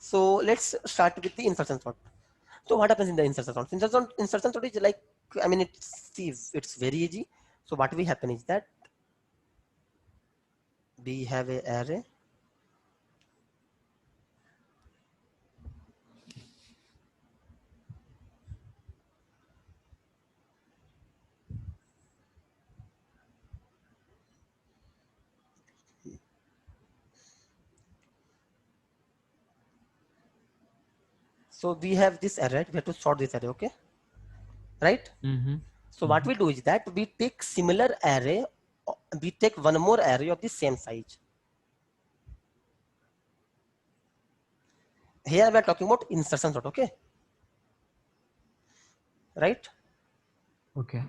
So let's start with the insertion sort. So what happens in the insertion sort? Insertion sort is like, I mean, it's very easy. So what will happen is that we have a array. So we have this array. We have to sort this array, okay? Right? Mm-hmm. So what we do is that we take similar array, we take one more array of the same size. Here we are talking about insertion sort, okay? Right? Okay.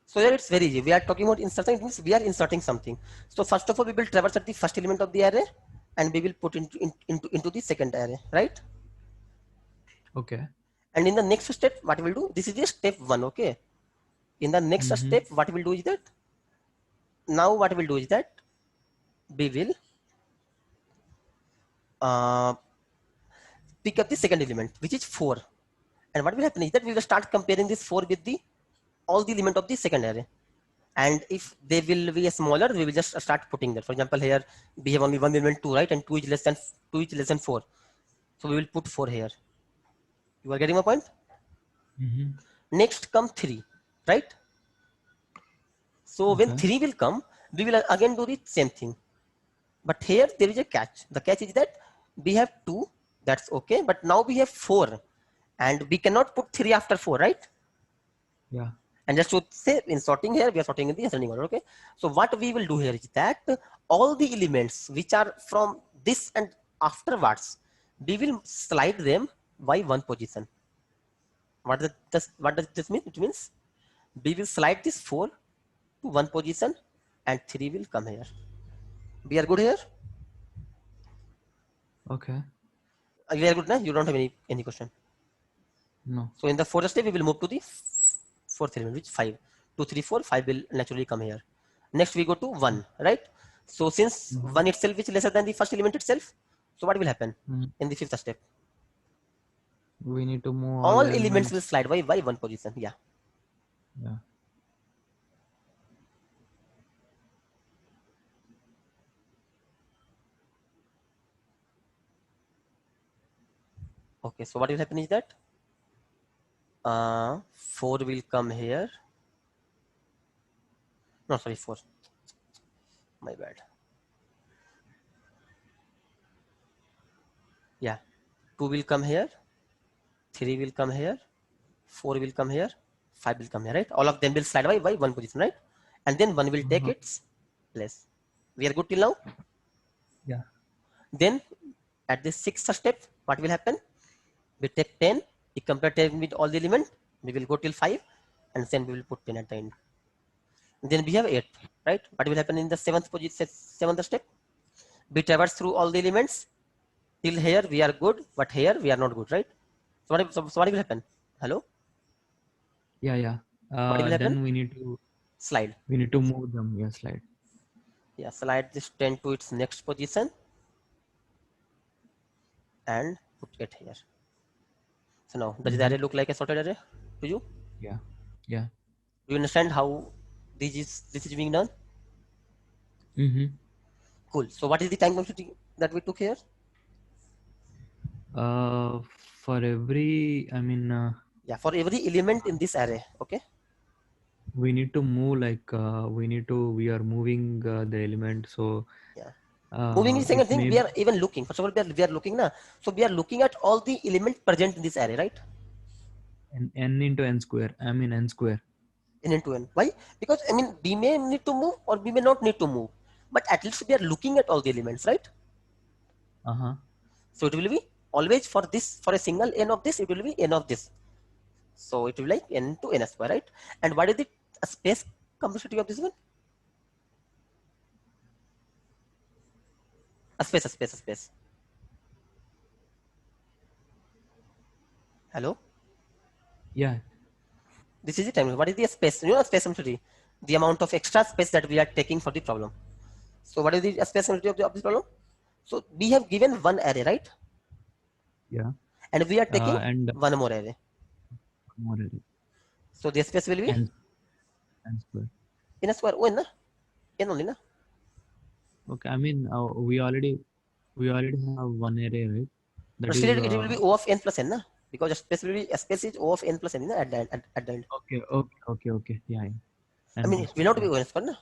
So here it's very easy. We are talking about insertion, it means we are inserting something. So first of all, we will traverse at the first element of the array and we will put into the second array, right? Okay. And in the next step, what we will do? This is the step 1, okay? In the next step, what we will do is that, now what we will do is that, we will pick up the second element, which is 4. And what will happen is that we will start comparing this 4 with the all the element of the second array. And if they will be smaller, we will just start putting that. For example, here we have only one element 2, right? And 2 is less than 4. So we will put 4 here. You are getting my point? Next come 3, right? So when 3 will come, we will again do the same thing. But here there is a catch. The catch is that we have 2, that's okay. But now we have 4 and we cannot put 3 after 4, right? Yeah. And just to say, in sorting here, we are sorting in the ascending order, okay? So what we will do here is that all the elements which are from this and afterwards, we will slide them by 1 position. What does this mean? It means we will slide this 4 to 1 position and 3 will come here. We are good here? Okay. We are good now? You don't have any question? No. So in the fourth step, we will move to the fourth element, which 5. 2, 3, 4, 5 will naturally come here. Next we go to 1, right? So since 1 itself is lesser than the first element itself, so what will happen in the fifth step? We need to move All elements will slide by 1 position. Yeah. Yeah. Okay, so what will happen is that 4 will come here. No, sorry, 4. My bad. Yeah. 2 will come here. 3 will come here. 4 will come here. 5 will come here, right? All of them will slide by 1 position, right? And then 1 will take its place. We are good till now? Yeah. Then at the sixth step, what will happen? We take 10, we compare 10 with all the elements, we will go till 5, and then we will put 10 at the end. Then we have 8, right? What will happen in the seventh step? We traverse through all the elements. Till here we are good, but here we are not good, right? So what will happen? Hello? Yeah, yeah. What will happen? Then we need to Slide. We need to move them. Yeah, slide. Yeah, slide this 10 to its next position and put it here. So now, does the array look like a sorted array to you? Yeah. Yeah. Do you understand how this is being done? Cool. So what is the time complexity that we took here? For every, Yeah, for every element in this array. Okay. we need to move we are moving the element. So Yeah. Moving is the second it thing. may We are even looking. First of all, we are looking now. So we are looking at all the elements present in this array, right? n into n square. N square. N into n. Why? Because I mean, we may need to move or we may not need to move, but at least we are looking at all the elements, right? So it will be always for this, for a single n of this, it will be n of this. So it will be like n to n square, right? And what is the space complexity of this one? A space. Hello? Yeah. This is the time. What is the space? You know, space complexity. the amount of extra space that we are taking for the problem. So what is the spaceability of this problem? So we have given one array, right? Yeah. And we are taking And one more array. more array. So the space will be N square. in a square. Oh, in only, na? Okay. I mean, we already have one array, right? That But is still it will be O of n plus n, na? Because a space will be a space is O of n plus n, na, at the end. okay. Yeah. I N mean, plus it will not two, be O n square, na?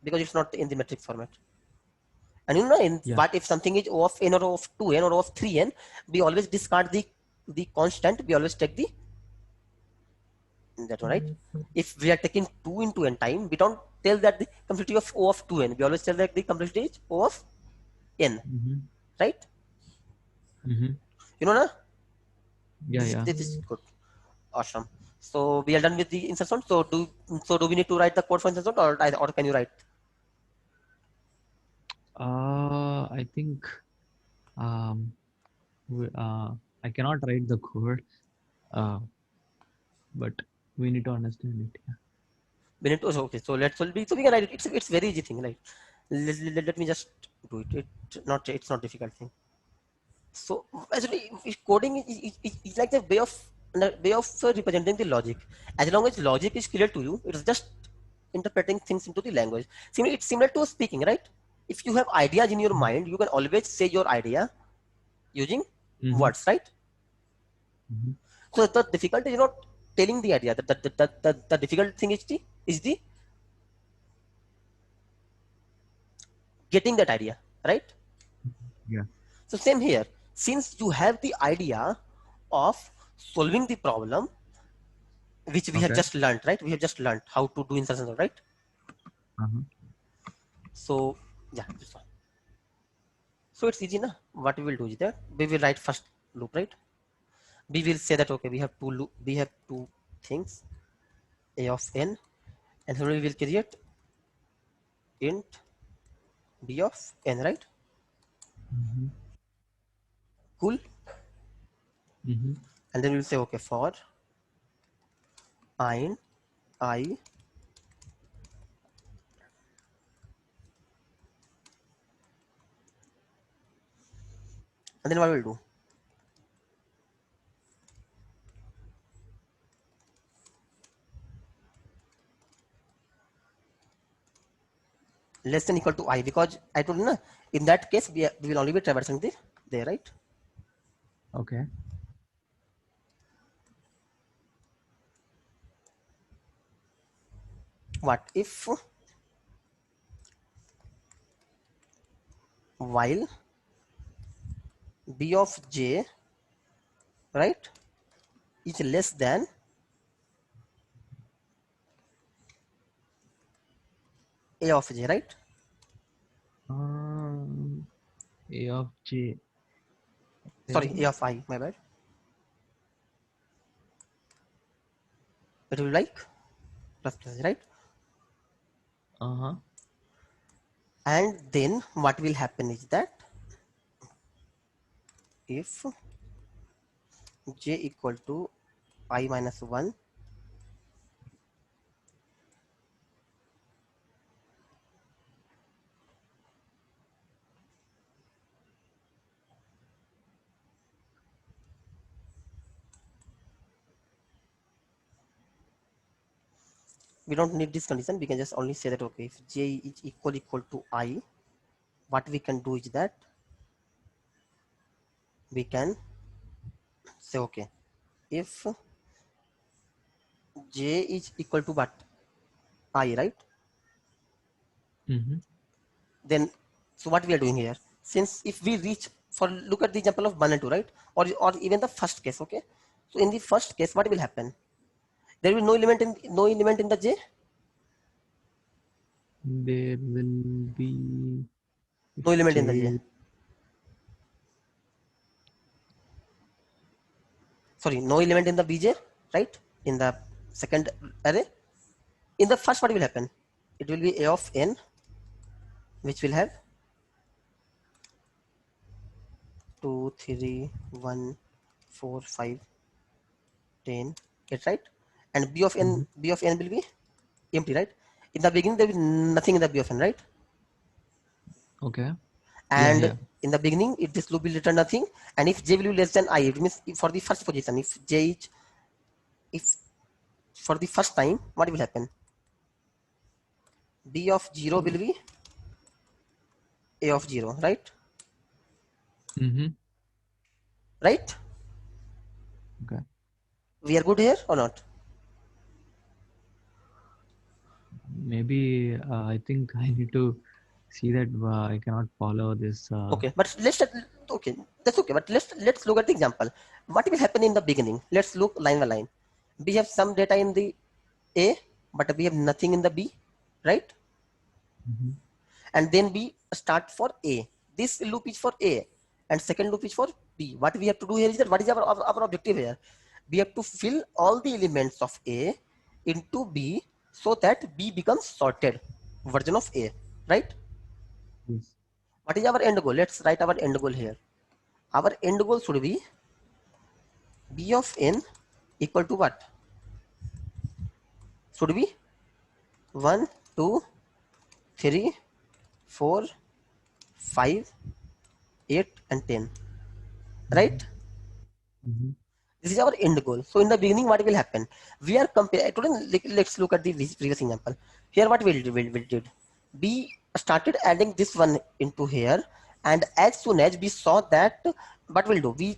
Because it's not in the metric format. And you know, yeah. what if something is O of n or O of 2n or O of 3n, we always discard the constant, we always take that one, right? If we are taking 2 into n time, we don't tell that the complexity of O of 2n, we always tell that the complexity is O of n, right? You know, na? Yeah. This is good. Awesome. So we are done with the insertion. So do we need to write the code for insertion, or can you write? I think I cannot write the code, but we need to understand it. Yeah. We need to, okay. So we can write it. It's very easy thing, right? Let me just do it. It's not difficult thing. So actually, coding is like the way of representing the logic. As long as logic is clear to you, it's just interpreting things into the language. It's similar to speaking, right? If you have ideas in your mind, you can always say your idea using words, right? So the difficulty is not telling the idea. The difficult thing is the getting that idea, right? Yeah. So same here. Since you have the idea of solving the problem, which we have just learned, right? We have just learned how to do insertion, right? So yeah, this one. So it's easy, na? What we will do is that we will write first loop, right? We will say that okay, we have two things, a of n, and then we will create int b of n, right? Cool. And then we'll say okay, for I, and then what we'll do? Less than equal to I, because I told you, na, in that case we will only be traversing there, right? Okay. What if while b of j, right, is less than a of j, right? A of j. Sorry, a of I, my bad. It will be like plus plus, right? And then what will happen is that if j equal to I minus 1, we don't need this condition. We can just only say that okay, if j is equal to I, what we can do is that we can say okay, if j is equal to what? I, right? Then so what we are doing here, since if we reach for, look at the example of 1 and 2, right? Or even the first case, okay? So in the first case, what will happen? There will be no element in the j. There will be No element in the j. Sorry, no element in the bj, right? In the second array. In the first, what will happen? It will be a of n, which will have 2, 3, 1, 4, 5, 10, 8, right? And b of n will be empty, right? In the beginning, there is nothing in the B of n, right? Okay. And Yeah. in the beginning, this loop will return nothing. And if j will be less than I, it means for the first position, if j is, if for the first time, what will happen? B of 0 will be A of 0, right? Mm-hmm. Right? Okay. We are good here or not? Maybe I think I need to see that I cannot follow this. Okay, but okay, that's okay. But let's look at the example. What will happen in the beginning? Let's look line by line. We have some data in the A, but we have nothing in the B, right? Mhm. And then we start for A. This loop is for A, and second loop is for B. What we have to do here is that what is our objective here? We have to fill all the elements of A into B so that B becomes sorted version of A, right? Yes. What is our end goal? Let's write our end goal here. Our end goal should be B of n equal to what? Should be 1, 2, 3, 4, 5, 8, and 10, right? Mm-hmm. This is our end goal. So in the beginning, what will happen? We are comparing. Let's look at the previous example. Here, what we did? We started adding this one into here, and as soon as we saw that, what we'll do? We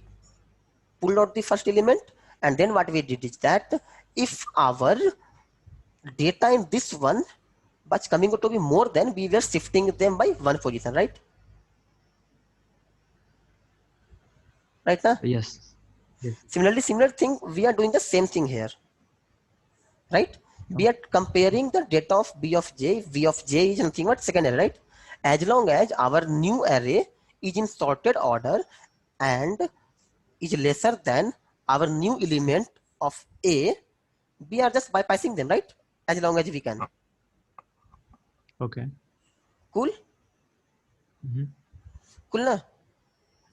pulled out the first element, and then what we did is that if our data in this one was coming out to be more than, we were shifting them by one position, right? Right now. Yes. Yes. Similarly, similar thing. We are doing the same thing here, right? We Oh, are comparing the data of B of j. V of j is nothing but second array, right? As long as our new array is in sorted order and is lesser than our new element of A, we are just bypassing them, right? As long as we can. okay. Cool? Mm-hmm. Cool na?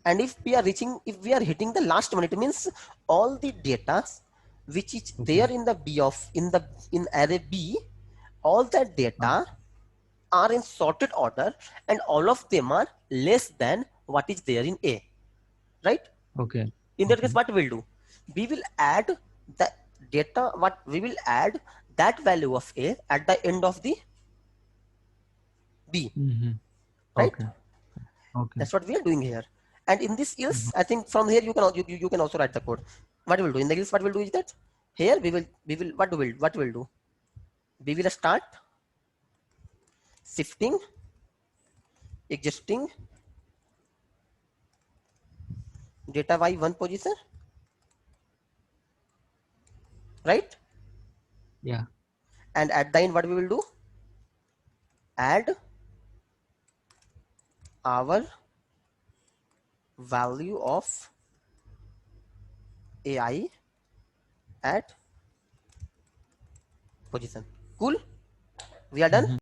And if we are hitting the last one, it means all the data which is Okay. there in the in array B, all that data are in sorted order and all of them are less than what is there in A, right? Okay. In that Okay. case, what we'll do? We will add the data, we will add that value of A at the end of the B, Mm-hmm. right? Okay. Okay. That's what we are doing here. And in this else, Mhm. I think from here you can also write the code. What we'll do in the else, what we'll do is that here we will what we'll do? We will start shifting existing data by one position, right? Yeah. And at the end, what we will do? Add our value of AI at position. Cool. We are done. Mhm.